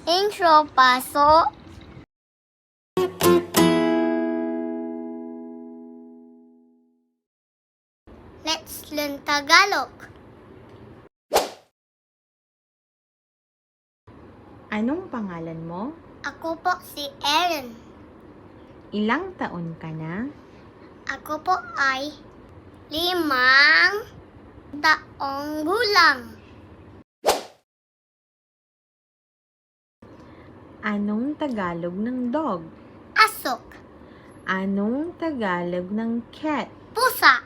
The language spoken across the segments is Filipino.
Intro, paso. Let's learn Tagalog. Anong pangalan mo? Ako po si Erin. Ilang taon ka na? Ako po ay 5 taong gulang. Anong Tagalog ng dog? Asok, Anong Tagalog ng cat? pusa,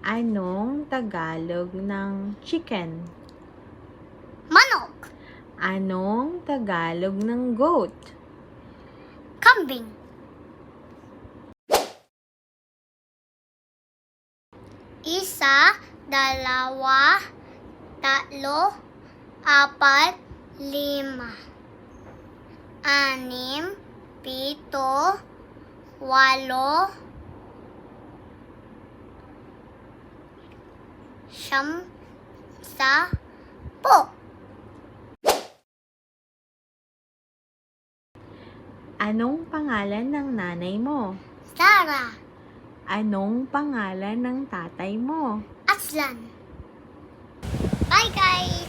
Anong Tagalog ng chicken? manok, Anong Tagalog ng goat? kambing. Isa, dalawa, tatlo, apat, 5, 6, 7, 8, 9, 10. Anong pangalan ng nanay mo? Sarah, Anong pangalan ng tatay mo? Aslan. Bye guys!